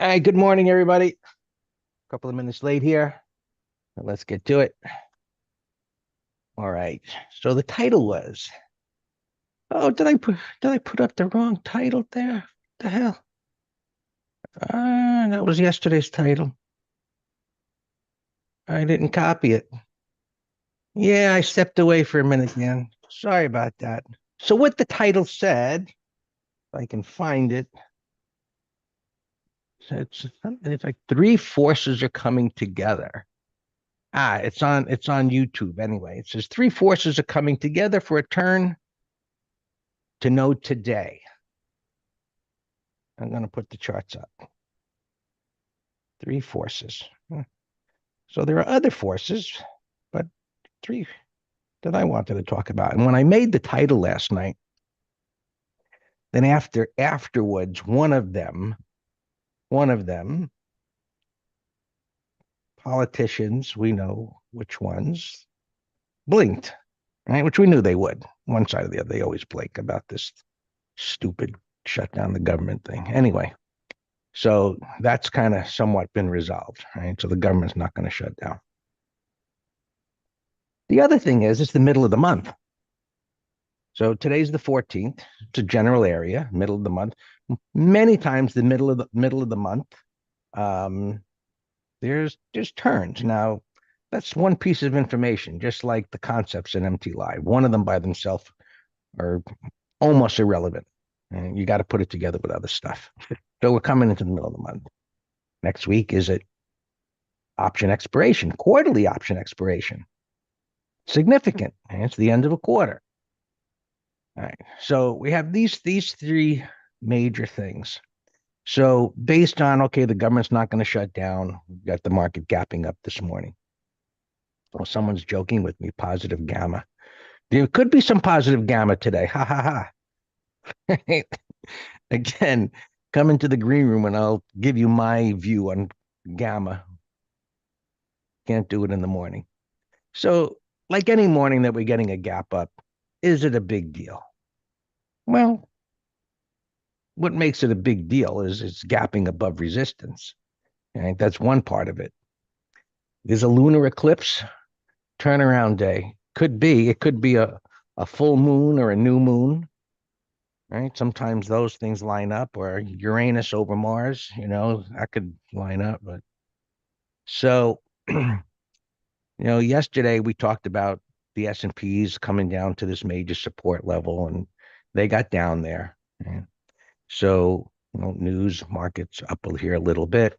All right, good morning, everybody. A couple of minutes late here, but let's get to it. All right. So the title was, oh, did I put up the wrong title there? What the hell? That was yesterday's title. I didn't copy it. Yeah, I stepped away for a minute, man. Sorry about that. So what the title said, if I can find it, it's like three forces are coming together. It's on YouTube anyway. It says three forces are coming together for a turn to know today. I'm going to put the charts up. Three forces. So there are other forces, but three that I wanted to talk about. And when I made the title last night, then afterwards, one of them, politicians, we know which ones, blinked, right? Which we knew they would. One side or the other, they always blink about this stupid shut down the government thing. Anyway, so that's kind of somewhat been resolved, right? So the government's not going to shut down. The other thing is, it's the middle of the month. So today's the 14th. It's a general area, middle of the month. Many times the middle of the month, um, there's turns. Now, that's one piece of information, just like the concepts in MT Live. One of them by themselves are almost irrelevant. And you got to put it together with other stuff. So we're coming into the middle of the month. Next week is it option expiration, quarterly option expiration. Significant. And it's the end of a quarter. All right. So we have these three major things. So based on, okay, the government's not going to shut down. We've got the market gapping up this morning. Well, someone's joking with me, positive gamma. There could be some positive gamma today. Ha ha ha. Again, come into the green room and I'll give you my view on gamma. Can't do it in the morning. So, like any morning that we're getting a gap up, is it a big deal? Well, what makes it a big deal is it's gapping above resistance. Right? That's one part of it. There's a lunar eclipse turnaround day. It could be a full moon or a new moon, right? Sometimes those things line up, or Uranus over Mars, that could line up. But so, yesterday we talked about the S&Ps coming down to this major support level, and they got down there. Right? So, news markets up here a little bit.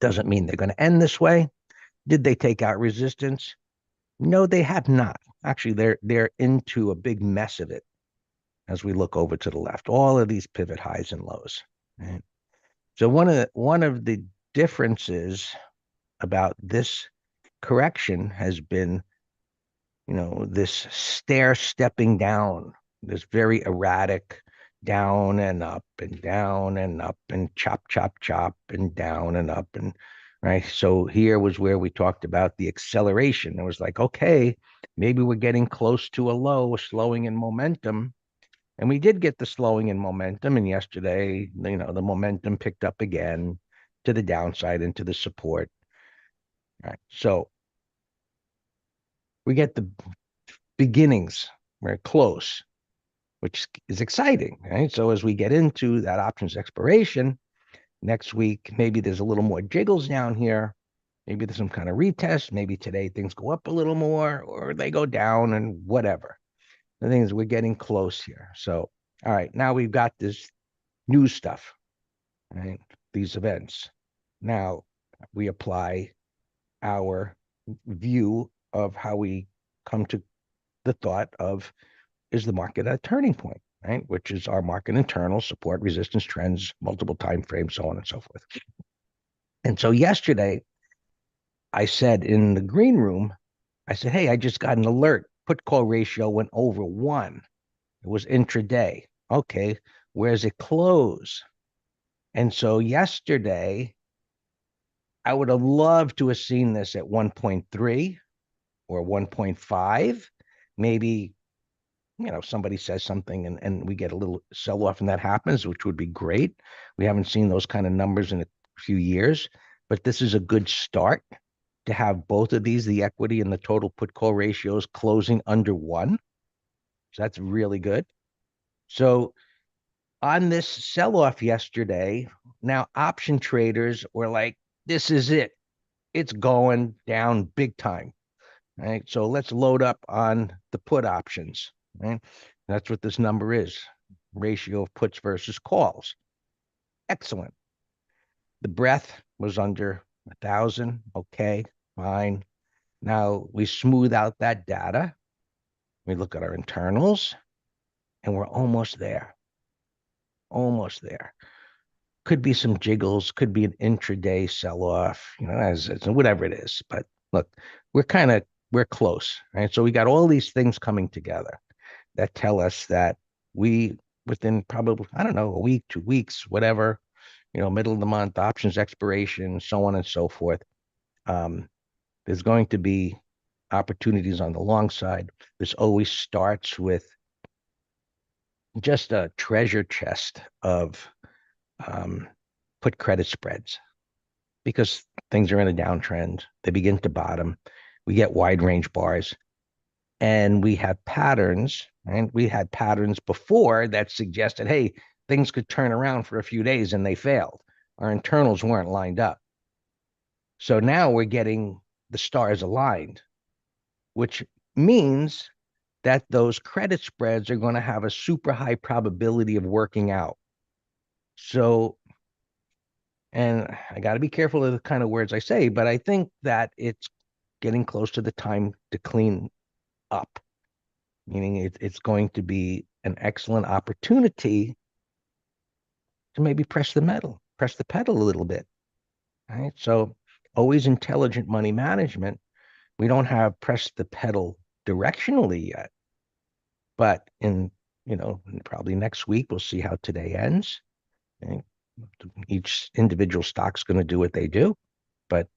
Doesn't mean they're going to end this way. Did they take out resistance? No, they have not. Actually, they're into a big mess of it as we look over to the left. All of these pivot highs and lows. Right? So one of the differences about this correction has been, this stair stepping down, this very erratic down and up and down and up and chop, chop, chop and down and up and right. So here was where we talked about the acceleration. It was like, okay, maybe we're getting close to a low, a slowing in momentum. And we did get the slowing in momentum. And yesterday, the momentum picked up again to the downside into the support. Right. So we get the beginnings. We're close, which is exciting. Right. So as we get into that options expiration next week, maybe there's a little more jiggles down here. Maybe there's some kind of retest. Maybe today things go up a little more or they go down and whatever. The thing is, we're getting close here. So, all right, now we've got this new stuff, right? These events. Now we apply our view of how we come to the thought of, is the market at a turning point, right? Which is our market internal support, resistance trends, multiple time frames, so on and so forth. And so yesterday, I said in the green room, I said, hey, I just got an alert. Put call ratio went over 1. It was intraday. Okay, where's it close? And so yesterday, I would have loved to have seen this at 1.3 or 1.5. Maybe, somebody says something and we get a little sell off and that happens, which would be great. We haven't seen those kind of numbers in few years, but this is a good start to have both of these, the equity and the total put call ratios closing under one. So that's really good. So on this sell off yesterday, now option traders were like, this is it. It's going down big time. Right. So let's load up on the put options. Right. That's what this number is. Ratio of puts versus calls. Excellent. The breadth was under 1,000. Okay, fine. Now we smooth out that data. We look at our internals and we're almost there. Almost there. Could be some jiggles, could be an intraday sell-off, as whatever it is. But look, we're close, right? So we got all these things coming together that tell us that we, within probably, I don't know, a week, 2 weeks, whatever, middle of the month, options expiration, so on and so forth. There's going to be opportunities on the long side. This always starts with just a treasure chest of put credit spreads because things are in a downtrend. They begin to bottom. We get wide range bars and we have patterns, and we had patterns before that suggested, hey, things could turn around for a few days, and they failed. Our internals weren't lined up. So now we're getting the stars aligned, which means that those credit spreads are going to have a super high probability of working out. So, and I got to be careful of the kind of words I say, but I think that it's getting close to the time to clean up, meaning it's going to be an excellent opportunity to maybe press the pedal a little bit. Right. So always intelligent money management. We don't have press the pedal directionally yet, but probably next week, we'll see how today ends. Okay? Each individual stock's going to do what they do, but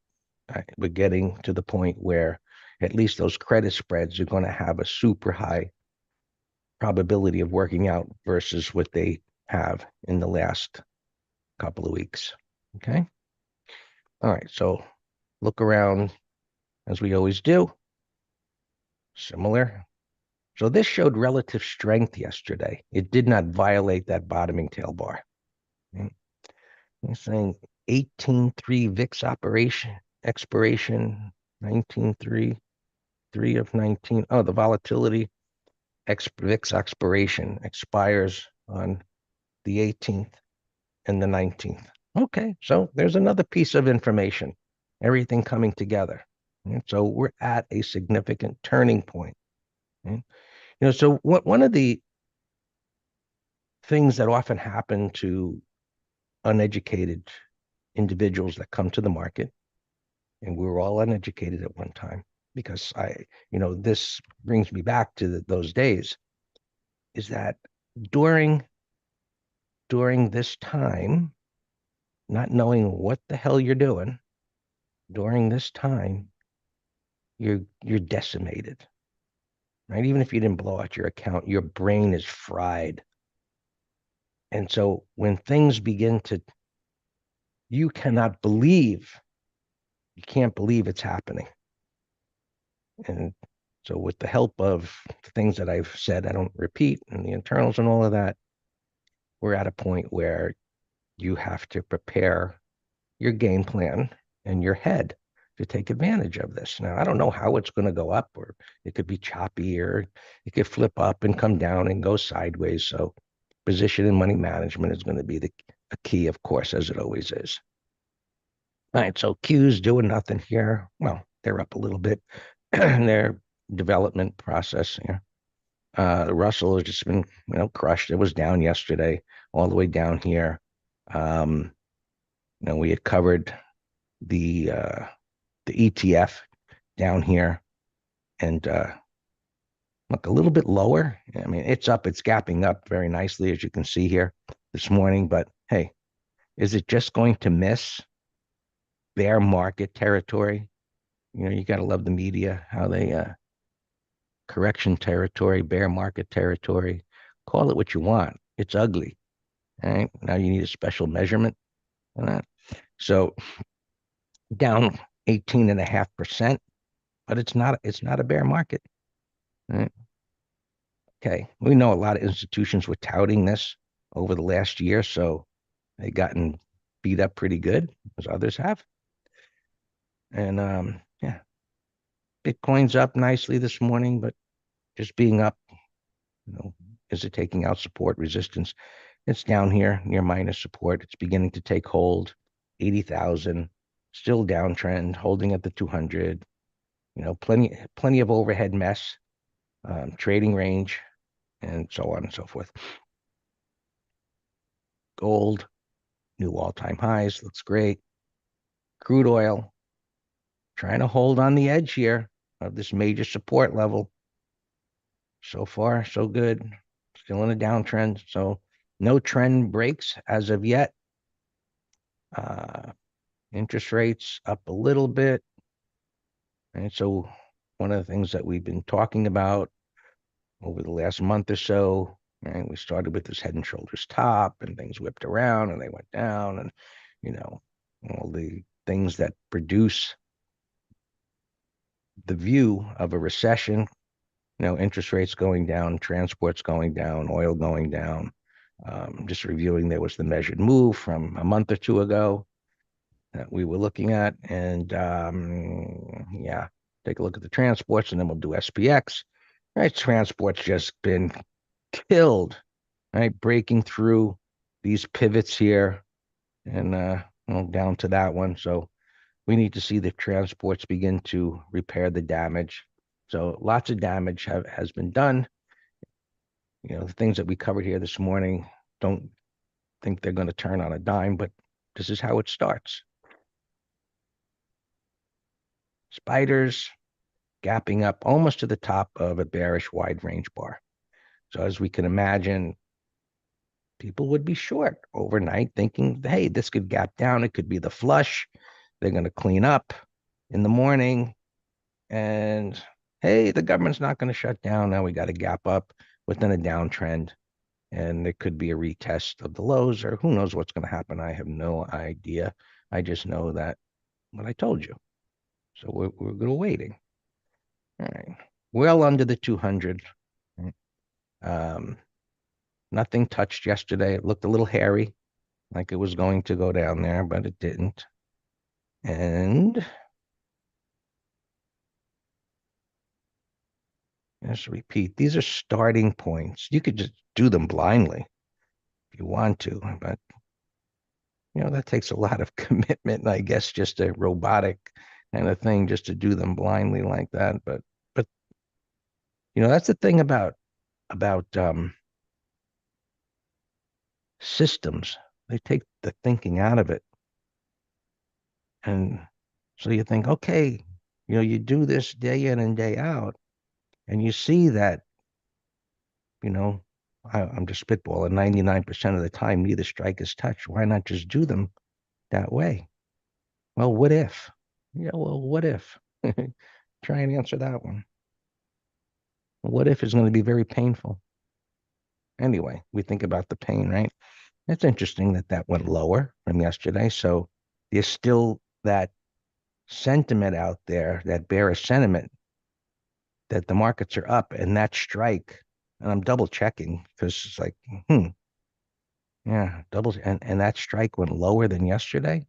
we're getting to the point where at least those credit spreads are going to have a super high probability of working out versus what they have in the last couple of weeks. Okay. All right. So look around as we always do. Similar. So this showed relative strength yesterday. It did not violate that bottoming tail bar. Okay? I'm saying 18.3 VIX operation expiration 19.3, 3 of 19. Oh, the volatility VIX expiration expires on the 18th and the 19th. Okay, so there's another piece of information, everything coming together. And so we're at a significant turning point. Okay? So one of the things that often happen to uneducated individuals that come to the market, and we were all uneducated at one time, because this brings me back to those days, is that during this time, not knowing what the hell you're doing, during this time, you're decimated, right? Even if you didn't blow out your account, your brain is fried. And so when things begin to, you can't believe it's happening. And so with the help of the things that I've said, I don't repeat, and the internals and all of that, we're at a point where you have to prepare your game plan and your head to take advantage of this. Now, I don't know how it's going to go up, or it could be choppy, or it could flip up and come down and go sideways. So position and money management is going to be a key, of course, as it always is. All right, so Q's doing nothing here. Well, they're up a little bit in their development process here. Russell has just been, crushed. It was down yesterday, all the way down here. We had covered the ETF down here, and look a little bit lower. I mean, it's up, it's gapping up very nicely, as you can see here this morning. But hey, is it just going to miss bear market territory? You got to love the media, how they correction territory, bear market territory. Call it what you want. It's ugly. All right. Now you need a special measurement for that. So down 18.5%, but it's not a bear market. Right? Okay. We know a lot of institutions were touting this over the last year, so they gotten beat up pretty good, as others have. And yeah, Bitcoin's up nicely this morning, but just being up, you know, is it taking out support resistance? It's down here near minus support. It's beginning to take hold. 80,000, still downtrend, holding at the 200. Plenty of overhead mess, trading range, and so on and so forth. Gold, new all-time highs, looks great. Crude oil, trying to hold on the edge here of this major support level. So far, so good. Still in a downtrend. So no trend breaks as of yet. Interest rates up a little bit. And so one of the things that we've been talking about over the last month or so, and we started with this head and shoulders top and things whipped around and they went down and, you know, all the things that produce the view of a recession, interest rates going down, transports going down, oil going down. Just reviewing, there was the measured move from a month or two ago that we were looking at. And yeah, take a look at the transports and then we'll do SPX. Right, transport's just been killed, right? Breaking through these pivots here and down to that one. So we need to see the transports begin to repair the damage. So lots of damage has been done. The things that we covered here this morning, don't think they're going to turn on a dime, but this is how it starts. Spiders gapping up almost to the top of a bearish wide range bar. So as we can imagine, people would be short overnight thinking, hey, this could gap down. It could be the flush. They're going to clean up in the morning. And hey, the government's not going to shut down. Now we got to gap up within a downtrend. And it could be a retest of the lows, or who knows what's going to happen. I have no idea. I just know that what I told you. So we're waiting. All right. Well under the 200. Um, Nothing touched yesterday. It looked a little hairy, like it was going to go down there, but it didn't. And just repeat, these are starting points. You could just do them blindly if you want to, but that takes a lot of commitment, and I guess just a robotic kind of thing just to do them blindly like that. But that's the thing about systems. They take the thinking out of it. And so you think, okay, you do this day in and day out, and you see that, I'm just spitballing, 99% of the time, neither strike is touched. Why not just do them that way? Well, what if? Yeah, well, what if? Try and answer that one. What if is going to be very painful? Anyway, we think about the pain, right? It's interesting that that went lower from yesterday. So there's still that sentiment out there, that bearish sentiment that the markets are up, and that strike, and I'm double checking because it's like, yeah, and that strike went lower than yesterday.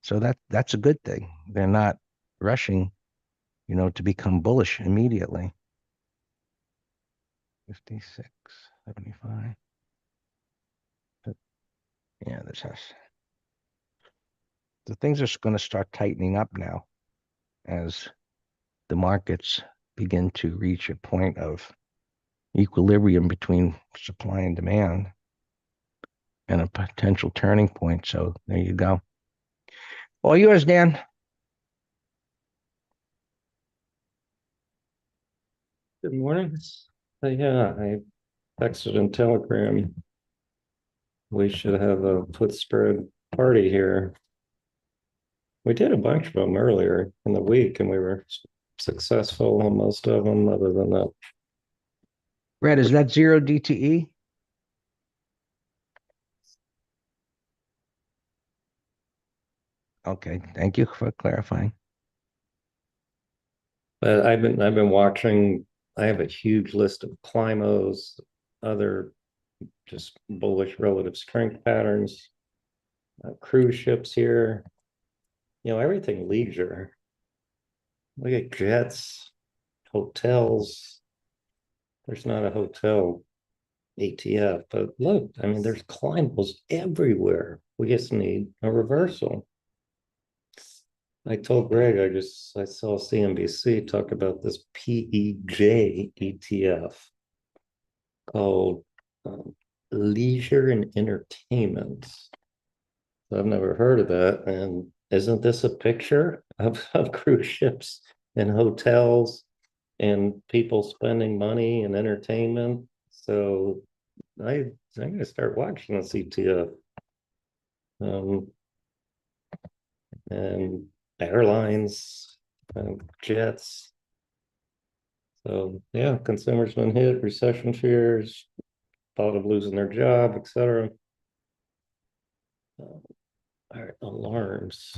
So that's a good thing. They're not rushing, to become bullish immediately. 56.75. Yeah, this has the things are going to start tightening up now as the markets begin to reach a point of equilibrium between supply and demand and a potential turning point. So there you go. All yours, Dan. Good morning. Yeah, I texted in Telegram. We should have a put spread party here. We did a bunch of them earlier in the week, and we were successful on most of them, other than that. Red, is that 0 DTE? Okay, thank you for clarifying. But I've been watching. I have a huge list of climos, other just bullish relative strength patterns, cruise ships here. Everything leisure. Look at jets, hotels. There's not a hotel ATF, but look, I mean, there's climos everywhere. We just need a reversal. I told Greg I saw CNBC talk about this PEJ ETF called Leisure and Entertainment. I've never heard of that. And isn't this a picture of cruise ships and hotels and people spending money and entertainment? So I'm going to start watching this ETF. Um, and airlines, jets. So yeah, consumers been hit, recession fears, thought of losing their job, etc. All right, alarms.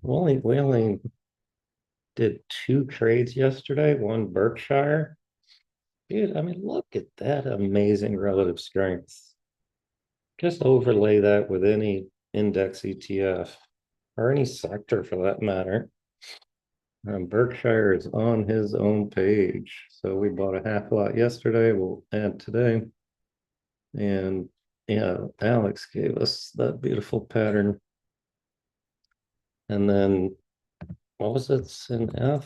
We only did 2 trades yesterday. One Berkshire. Dude, I mean, look at that amazing relative strength. Just overlay that with any index ETF or any sector for that matter. Berkshire is on his own page. So we bought a half lot yesterday. We'll add today. And yeah, Alex gave us that beautiful pattern. And then what was it? SynF?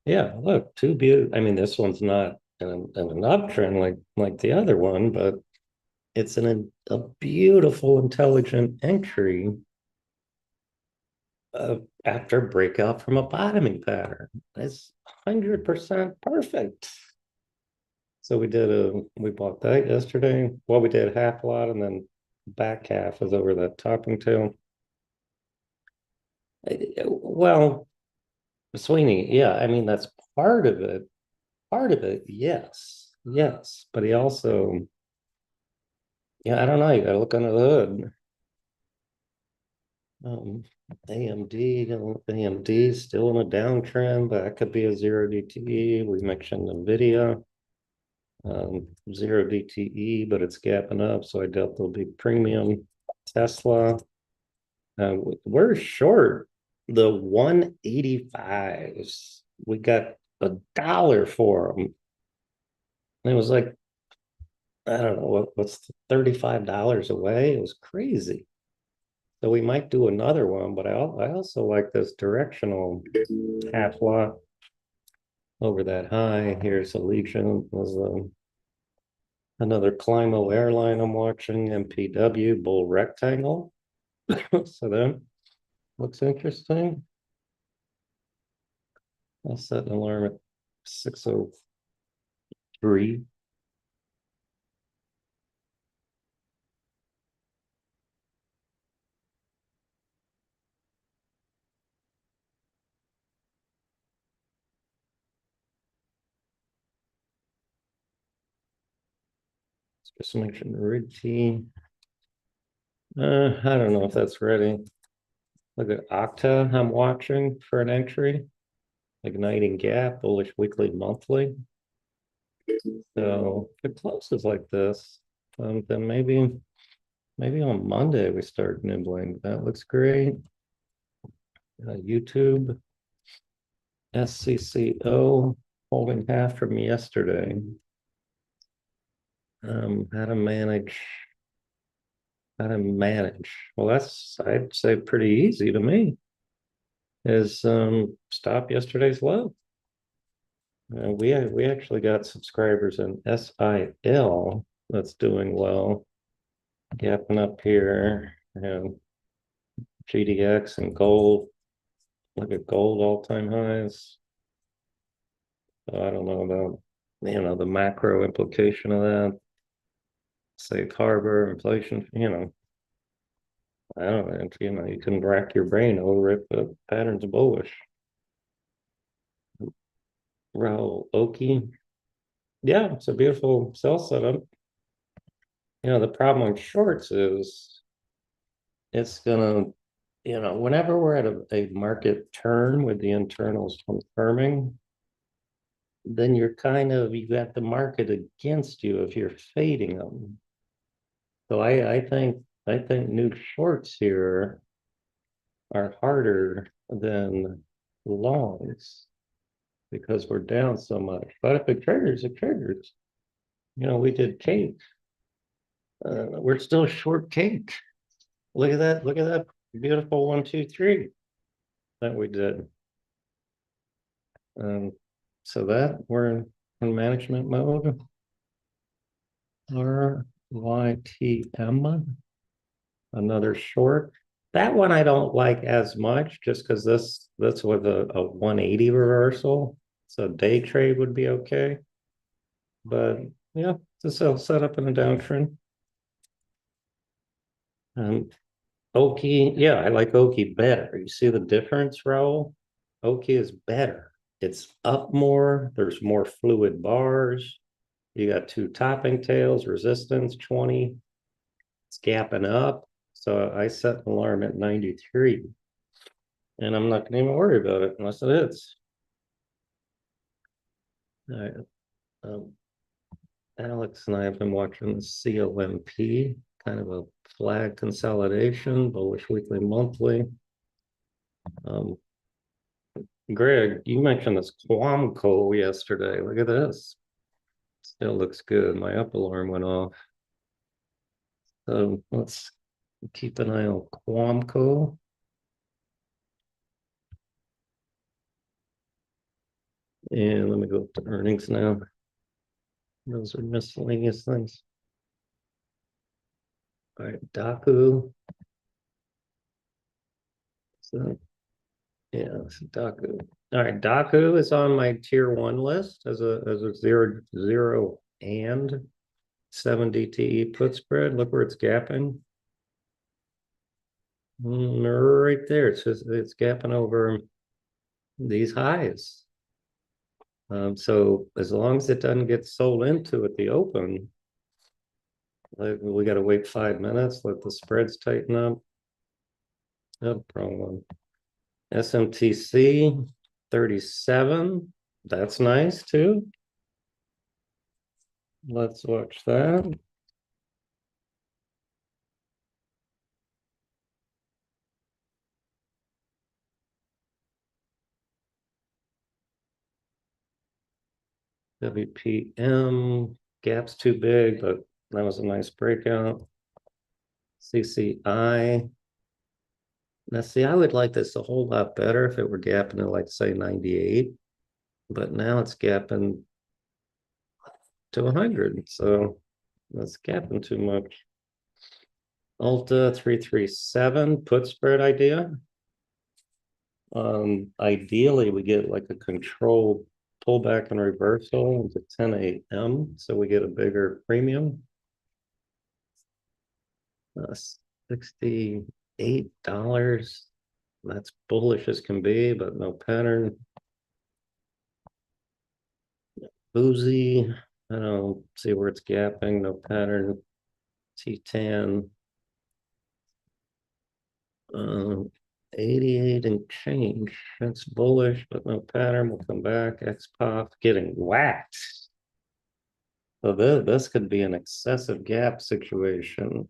Yeah, look, two beautiful. I mean, this one's not an uptrend like the other one, but it's a beautiful, intelligent entry after breakout from a bottoming pattern. It's 100% perfect. So we bought that yesterday. Well, we did half a lot and then back half is over that topping tail. Well, Sweeney, yeah, I mean, that's part of it. Part of it, yes, yes. But he also, yeah, I don't know. You got to look under the hood. Um, AMD still in a downtrend, but that could be a zero DTE. We mentioned NVIDIA. Zero DTE, but it's gapping up, so I doubt there'll be premium. Tesla, we're short the 185s. We got $1 for them. And it was like, I don't know what's $35 away. It was crazy. So we might do another one, but I also like this directional half lot over that high. Here's Allegiant. There's another Climo airline I'm watching, MPW, bull rectangle. So that looks interesting. I'll set an alarm at 6:03. Just mention Ridgey. I don't know if that's ready. Look at Okta, I'm watching for an entry. Igniting gap, bullish weekly, monthly. So if it closes like this, then maybe on Monday we start nibbling. That looks great. YouTube, SCCO, holding half from yesterday. How to manage. Well, that's, I'd say, pretty easy to me. Is stop yesterday's low. We actually got subscribers in SIL that's doing well, gapping up here, and GDX and gold. Look at gold all-time highs. So I don't know about the macro implication of that. Safe harbor, inflation, I don't know, you can rack your brain over it, but patterns bullish. Raul Oki. Yeah, it's a beautiful sell setup. The problem on shorts is it's gonna whenever we're at a market turn with the internals confirming, then you got the market against you if you're fading them. So I think new shorts here are harder than longs because we're down so much. But if it triggers, it triggers. We did cake. We're still short cake. Look at that. Look at that beautiful 1, 2, 3 that we did. So that we're in management mode. RYTM, another short. That one I don't like as much just because this with a 180 reversal. So day trade would be okay. But yeah, this will set up in a downtrend. Oki, yeah, I like Oki better. You see the difference, Raul? Oki is better. It's up more, there's more fluid bars. You got two topping tails, resistance 20. It's gapping up. So I set an alarm at 93. And I'm not gonna even worry about it unless it hits. All right. Alex and I have been watching the COMP, kind of a flag consolidation, bullish weekly, monthly. Greg, you mentioned this Quamco yesterday. Look at this. Still looks good. My up alarm went off. So let's keep an eye on Quamco. And let me go to earnings now. Those are miscellaneous things. All right, Daku. So, yeah, it's Daku. All right, Daku is on my tier 1 list as a 0 and 7 DTE put spread. Look where it's gapping. Right there. It's gapping over these highs. So as long as it doesn't get sold into at the open, we got to wait 5 minutes, let the spreads tighten up. No problem. SMTC 37. That's nice too. Let's watch that. WPM gap's too big, but that was a nice breakout. CCI. Now, see, I would like this a whole lot better if it were gapping at like say 98, but now it's gapping to 100, so that's gapping too much. Ulta 337 put spread idea. Ideally we get like a controlled pullback and reversal into 10 a.m. so we get a bigger premium. $68. That's bullish as can be, but no pattern. Boozy, I don't see where it's gapping, no pattern. T10, 88 and change. That's bullish, but no pattern. We'll come back. XPOF getting whacked. So this could be an excessive gap situation.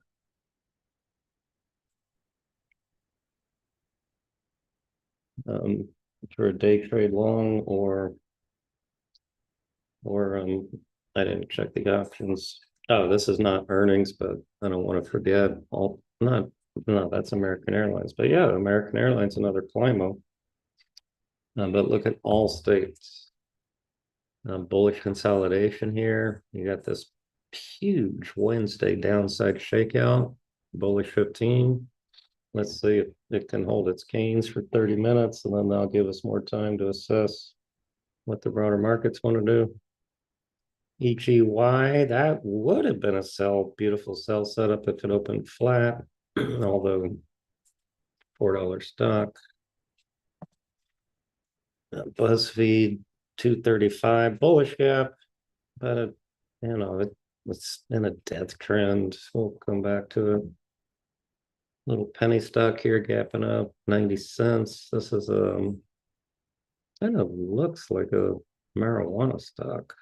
For a day trade long or I didn't check the options. Oh, this is not earnings, but I don't want to forget. No, that's American Airlines. But yeah, American Airlines, another Climo. But look at Allstate. Bullish consolidation here. You got this huge Wednesday downside shakeout. Bullish 15. Let's see if it can hold its gains for 30 minutes, and then that'll give us more time to assess what the broader markets want to do. EGY, that would have been a beautiful sell setup if it opened flat, although $4 stock. BuzzFeed 235 bullish gap, but it's in a death trend. We'll come back to it. Little penny stock here, gapping up 90 cents. This is kind of looks like a marijuana stock.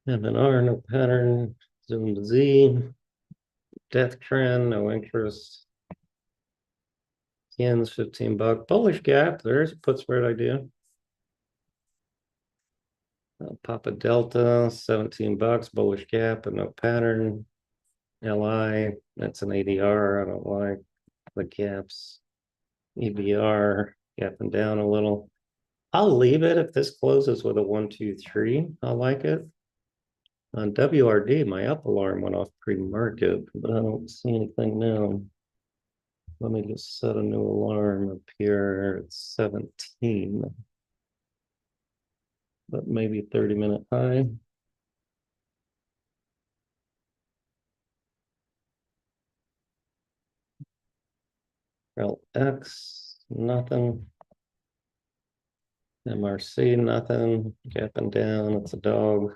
And an R, no pattern, zoom to Z, death trend, no interest. Yens, $15. Bullish gap, there's a put spread idea. Papa Delta, $17, bullish gap, and no pattern. LI, that's an ADR, I don't like the gaps. EBR, gapping down a little. I'll leave it if this closes with a 1, 2, 3. I like it. On WRD, my up alarm went off pre-market, but I don't see anything now. Let me just set a new alarm up here at 17. But maybe 30-minute high. LX, nothing. MRC, nothing. Gapping down, it's a dog.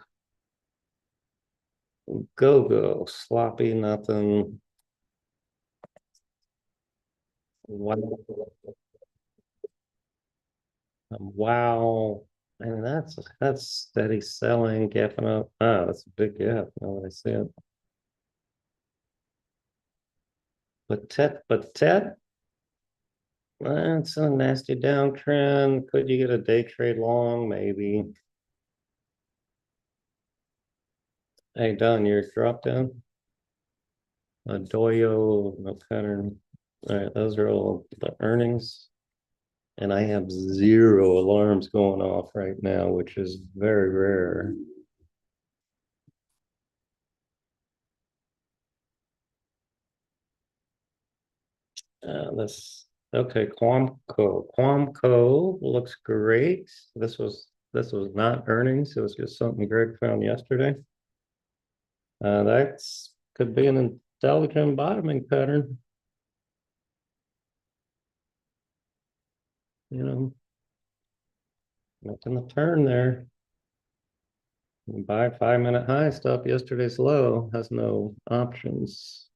Go, sloppy, nothing. Wow. Wow. And that's steady selling, gapping up. Ah, that's a big gap. Now that I see it. But Tet, it's a nasty downtrend. Could you get a day trade long? Maybe. Hey, Don, your drop down. Doyo, no pattern. All right, those are all the earnings. And I have 0 alarms going off right now, which is very rare. This okay, Quamco looks great. This was not earnings, it was just something Greg found yesterday. That's could be an intelligent bottoming pattern. You know, making the turn there. Buy 5-minute high, stop yesterday's low, has no options.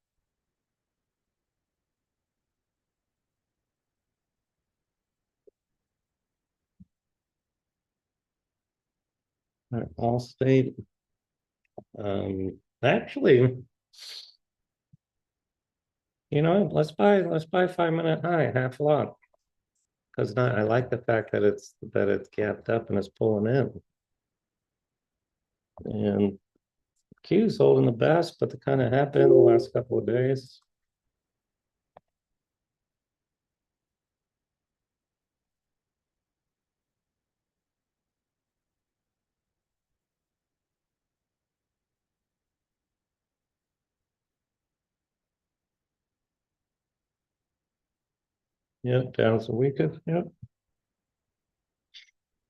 All right, Allstate. Actually, let's buy 5-minute high, half lot. Because I like the fact that it's gapped up and it's pulling in. And Q's holding the best, but they kind of have been the last couple of days. Yep, down some weakest. Yep.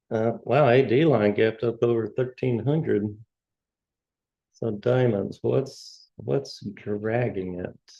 Wow, AD line gapped up over 1,300. So diamonds, what's dragging it?